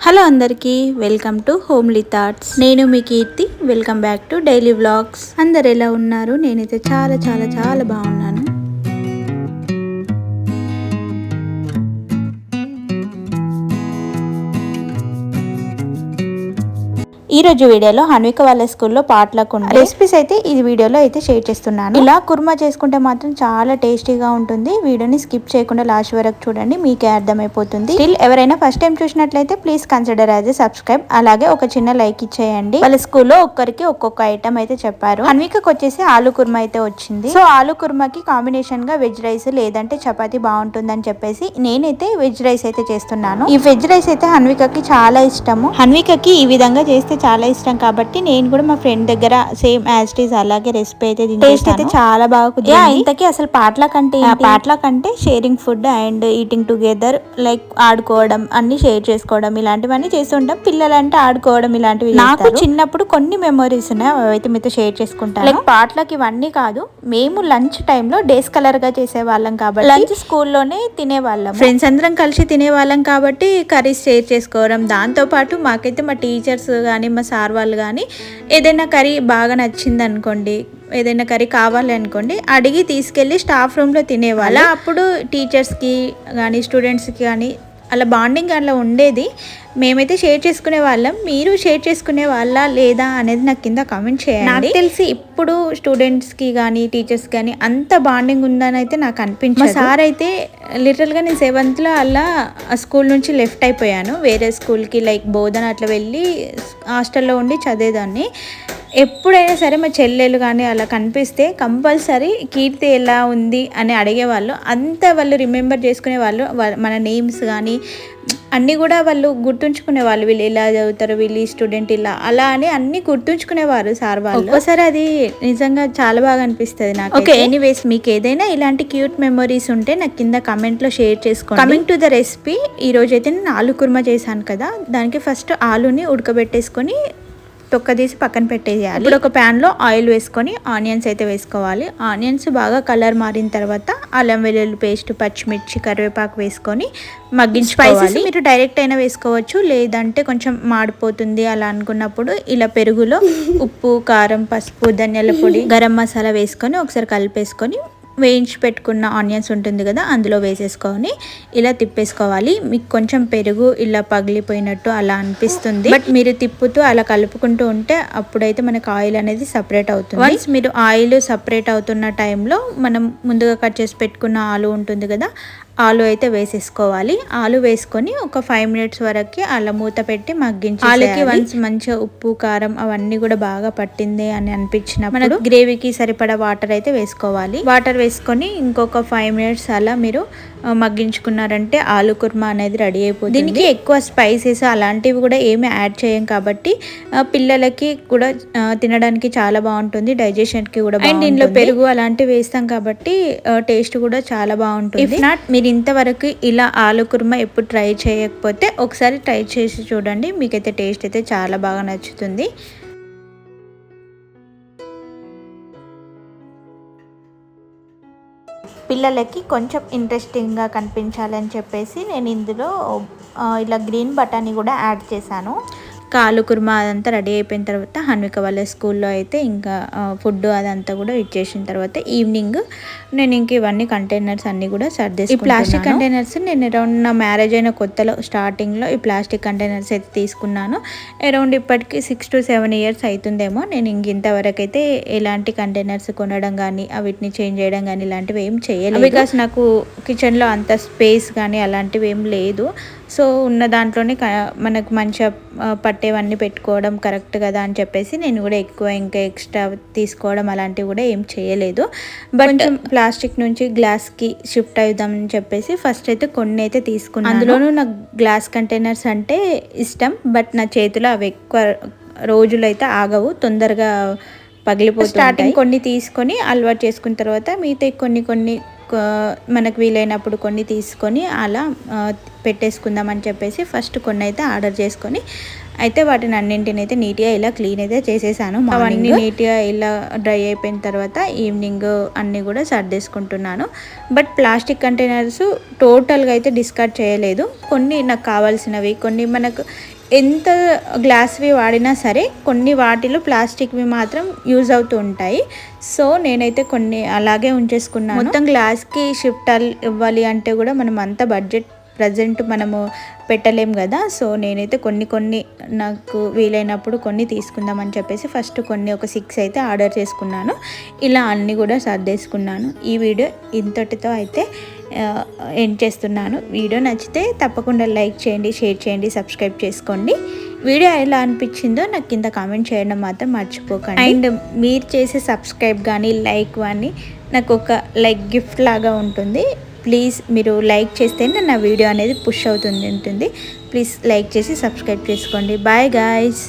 Hello అందరికీ welcome to homely thoughts. నేను మీ Keerthi. Welcome back to daily vlogs. అందరు ఎలా ఉన్నారు? నేనైతే చాలా చాలా చాలా బాగున్నాను. ఈ రోజు వీడియోలో హన్విక వాళ్ళ స్కూల్లో పాటలకు రెసిపీస్ అయితే ఈ వీడియోలో అయితే షేర్ చేస్తున్నాను. ఇలా కుర్మా చేసుకుంటే మాత్రం చాలా టేస్టీగా ఉంటుంది. వీడియోని స్కిప్ చేయకుండా లాస్ట్ వరకు చూడండి, మీకే అర్థమైపోతుంది. స్టిల్ ఎవరైనా ఫస్ట్ టైం చూసినట్లయితే please consider as a subscribe. అలాగే ఒక చిన్న లైక్ ఇచ్చేయండి. వాళ్ళ స్కూల్లో ఒక్కరికి ఒక్కొక్క ఐటమ్ అయితే చెప్పారు. హన్వికకి వచ్చేసి ఆలు కుర్మా అయితే వచ్చింది. సో ఆలు కుర్మాకి కాంబినేషన్ గా వెజ్ రైస్ లేదంటే చపాతీ బాగుంటుందని చెప్పేసి నేనైతే వెజ్ రైస్ అయితే చేస్తున్నాను. ఈ వెజ్ రైస్ అయితే హన్వికకి చాలా ఇష్టము. హన్వికకి ఈ విధంగా చేస్తే చాలా ఇష్టం కాబట్టి నేను కూడా మా ఫ్రెండ్ దగ్గర సేమ్ యాజ్ ఇట్ ఈస్ అలాగే రెసిపీ అయితే టేస్ట్ అయితే చాలా బాగా కుదిరింది. ఇంతకీ అసలు పాటల కంటే sharing food and eating together, like ఆడుకోవడం, అన్ని షేర్ చేసుకోవడం, ఇలాంటివన్నీ చేస్తుంటాం. పిల్లలంటే ఆడుకోవడం ఇలాంటివి నాకు చిన్నప్పుడు కొన్ని మెమరీస్ ఉన్నాయి, అవైతే మీతో షేర్ చేసుకుంటాను. లైక్ పాటలకి ఇవన్నీ కాదు, మేము లంచ్ టైంలో డేస్ కలర్ గా చేసే వాళ్ళం కాబట్టి లంచ్ స్కూల్లోనే తినేవాళ్ళం. ఫ్రెండ్స్ అందరం కలిసి తినేవాళ్ళం కాబట్టి కర్రీస్ షేర్ చేసుకోవడం. దాంతో పాటు మాకైతే మా టీచర్స్ కానీ మా సార్ వాళ్ళు కానీ ఏదైనా కర్రీ బాగా నచ్చింది అనుకోండి, ఏదైనా కర్రీ కావాలి అనుకోండి, అడిగి తీసుకెళ్ళి స్టాఫ్ రూమ్లో తినేవాళ్ళ. అప్పుడు టీచర్స్కి కానీ స్టూడెంట్స్కి కానీ అలా బాండింగ్ అలా ఉండేది. మేమైతే షేర్ చేసుకునే వాళ్ళం. మీరు షేర్ చేసుకునే వాళ్ళ లేదా అనేది నాకు కింద కామెంట్ చేయండి. నాకు తెలిసి ఇప్పుడు స్టూడెంట్స్కి కానీ టీచర్స్ కానీ అంత బాండింగ్ ఉందని అయితే నాకు అనిపించింది. మా సార్ అయితే లిటరల్గా నేను 7th అలా స్కూల్ నుంచి లెఫ్ట్ అయిపోయాను. వేరే స్కూల్కి లైక్ బోధన అట్లా వెళ్ళి హాస్టల్లో ఉండి చదివేదాన్ని. ఎప్పుడైనా సరే మా చెల్లెలు కానీ అలా కనిపిస్తే కంపల్సరీ కీర్తి ఎలా ఉంది అని అడిగేవాళ్ళు. అంతా వాళ్ళు రిమెంబర్ చేసుకునే వాళ్ళు. మన నేమ్స్ కానీ అన్నీ కూడా వాళ్ళు గుర్తుంచుకునేవాళ్ళు. వీళ్ళు ఎలా చదువుతారు, వీళ్ళు ఈ స్టూడెంట్ ఇలా అలా అని అన్నీ గుర్తుంచుకునేవారు సార్ వాళ్ళు. ఒక్కోసారి అది నిజంగా చాలా బాగా అనిపిస్తుంది నాకు. ఓకే, ఎనీవేస్ మీకు ఏదైనా ఇలాంటి క్యూట్ మెమరీస్ ఉంటే నాకు కింద కమెంట్లో షేర్ చేసుకోండి. కమింగ్ టు ద రెసిపీ, ఈ రోజు అయితే నేను ఆలు కుర్మా చేశాను కదా, దానికి ఫస్ట్ ఆలుని ఉడకబెట్టేసుకొని తొక్కదీసి పక్కన పెట్టేయాలి. ఇప్పుడు ఒక ప్యాన్ లో ఆయిల్ వేసుకొని ఆనియన్స్ అయితే వేసుకోవాలి. ఆనియన్స్ బాగా కలర్ మారిన తర్వాత అల్లం వెల్లుల్లి పేస్ట్, పచ్చిమిర్చి, కరివేపాకు వేసుకొని మగ్గించుకోవాలి. స్పైసెస్ మీరు డైరెక్ట్ అయినా వేసుకోవచ్చు, లేదంటే కొంచెం మాడిపోతుంది అలా అనుకున్నప్పుడు ఇలా పెరుగులో ఉప్పు, కారం, పసుపు, ధనియాల పొడి, గరం మసాలా వేసుకొని ఒకసారి కలిపేసుకొని వేయించి పెట్టుకున్న ఆనియన్స్ ఉంటుంది కదా, అందులో వేసేసుకొని ఇలా తిప్పేసుకోవాలి. మీకు కొంచెం పెరుగు ఇలా పగిలిపోయినట్టు అలా అనిపిస్తుంది, బట్ మీరు తిప్పుతూ అలా కలుపుకుంటూ ఉంటే అప్పుడైతే మనకు ఆయిల్ అనేది సపరేట్ అవుతుంది. వన్స్ మీరు ఆయిల్ సపరేట్ అవుతున్న టైంలో మనం ముందుగా కట్ చేసి పెట్టుకున్న ఆలు ఉంటుంది కదా, ఆలు అయితే వేసేసుకోవాలి. ఆలు వేసుకొని ఒక 5 minutes వరకు అలా మూత పెట్టి మగ్గించి, ఆలుకి వన్స్ మంచిగా ఉప్పు, కారం అవన్నీ కూడా బాగా పట్టింది అని అనిపించినప్పుడు మనకు గ్రేవీకి సరిపడా వాటర్ అయితే వేసుకోవాలి. వాటర్ వేసుకొని ఇంకొక 5 minutes అలా మీరు మగ్గించుకున్నారంటే ఆలు కుర్మా అనేది రెడీ అయిపోతుంది. దీనికి ఎక్కువ స్పైసెస్ అలాంటివి కూడా ఏమి యాడ్ చేయం కాబట్టి పిల్లలకి కూడా తినడానికి చాలా బాగుంటుంది, డైజెషన్కి కూడా. అండ్ దీనిలో పెరుగు అలాంటివి వేస్తాం కాబట్టి టేస్ట్ కూడా చాలా బాగుంటుంది. ఇఫ్ నాట్ మీరు ఇంతవరకు ఇలా ఆలు కుర్మా ఎప్పుడు ట్రై చేయకపోతే ఒకసారి ట్రై చేసి చూడండి, మీకైతే టేస్ట్ అయితే చాలా బాగా నచ్చుతుంది. పిల్లలకి కొంచెం ఇంట్రెస్టింగ్గా కనిపించాలని చెప్పేసి నేను ఇందులో ఇలా గ్రీన్ బటానీ కూడా యాడ్ చేశాను. ఆలు కుర్మా అదంతా రెడీ అయిపోయిన తర్వాత హన్విక వాళ్ళ స్కూల్లో అయితే ఇంకా ఫుడ్ అదంతా కూడా ఇచ్చేసిన తర్వాత ఈవినింగ్ నేను ఇంక ఇవన్నీ కంటైనర్స్ అన్నీ కూడా సర్దేసి, ఈ ప్లాస్టిక్ కంటైనర్స్ నేను అరౌండ్ నా మ్యారేజ్ అయిన కొత్తలో స్టార్టింగ్లో ఈ ప్లాస్టిక్ కంటైనర్స్ అయితే తీసుకున్నాను. అరౌండ్ ఇప్పటికి 6 to 7 years అవుతుందేమో. నేను ఇంతవరకు అయితే ఎలాంటి కంటైనర్స్ కొనడం కానీ వీటిని చేంజ్ చేయడం కానీ ఇలాంటివి ఏం చేయలేదు, బికాస్ నాకు కిచెన్లో అంత స్పేస్ కానీ అలాంటివి ఏం లేదు. సో ఉన్న దాంట్లోనే మనకు మంచిగా పట్టేవన్నీ పెట్టుకోవడం కరెక్ట్ కదా అని చెప్పేసి నేను కూడా ఎక్కువ ఇంకా ఎక్స్ట్రా తీసుకోవడం అలాంటివి కూడా ఏం చేయలేదు. బట్ ప్లాస్టిక్ నుంచి గ్లాస్కి షిఫ్ట్ అవుదామని చెప్పేసి ఫస్ట్ అయితే కొన్ని అయితే తీసుకున్నాను. అందులోనూ నాకు గ్లాస్ కంటైనర్స్ అంటే ఇష్టం, బట్ నా చేతిలో అవి ఎక్కువ రోజులు అయితే ఆగవు, తొందరగా పగిలిపోతాయి. స్టార్టింగ్ కొన్ని తీసుకొని అలవాటు చేసుకున్న తర్వాత మిగతా కొన్ని మనకు వీలైనప్పుడు కొన్ని తీసుకొని అలా పెట్టేసుకుందాం అని చెప్పేసి ఫస్ట్ కొన్ని అయితే ఆర్డర్ చేసుకొని అయితే వాటిని అన్నింటిని అయితే నీట్గా ఇలా క్లీన్ అయితే చేసేసాను. అవన్నీ నీట్గా ఇలా డ్రై అయిపోయిన తర్వాత ఈవినింగ్ అన్నీ కూడా సర్దేసుకుంటున్నాను. బట్ ప్లాస్టిక్ కంటైనర్స్ టోటల్గా అయితే డిస్కార్డ్ చేయలేదు. కొన్ని నాకు కావాల్సినవి, కొన్ని మనకు ఎంత గ్లాస్వి వాడినా సరే కొన్ని వాటిలో ప్లాస్టిక్వి మాత్రం యూజ్ అవుతూ ఉంటాయి. సో నేనైతే కొన్ని అలాగే ఉంచేసుకున్నాను. మొత్తం గ్లాస్కి షిఫ్ట్ ఇవ్వాలి అంటే కూడా మనం అంత బడ్జెట్ ప్రజెంట్ మనము పెట్టలేం కదా. సో నేనైతే కొన్ని నాకు వీలైనప్పుడు కొన్ని తీసుకుందామని చెప్పేసి ఫస్ట్ కొన్ని ఒక 6 అయితే ఆర్డర్ చేసుకున్నాను. ఇలా అన్నీ కూడా సర్దేసుకున్నాను. ఈ వీడియో ఇంతటితో అయితే ఎండ్ చేస్తున్నాను. వీడియో నచ్చితే తప్పకుండా లైక్ చేయండి, షేర్ చేయండి, సబ్స్క్రైబ్ చేసుకోండి. వీడియో ఎలా అనిపించిందో నాకు కింద కామెంట్ చేయడం మాత్రం మర్చిపోకండి. అండ్ మీరు చేసే సబ్స్క్రైబ్ కానీ లైక్ కానీ నాకు ఒక లైక్ గిఫ్ట్ లాగా ఉంటుంది. ప్లీజ్ మీరు లైక్ చేస్తేనే నా వీడియో అనేది పుష్ అవుతుంది ఉంటుంది. ప్లీజ్ లైక్ చేసి సబ్స్క్రైబ్ చేసుకోండి. Bye guys.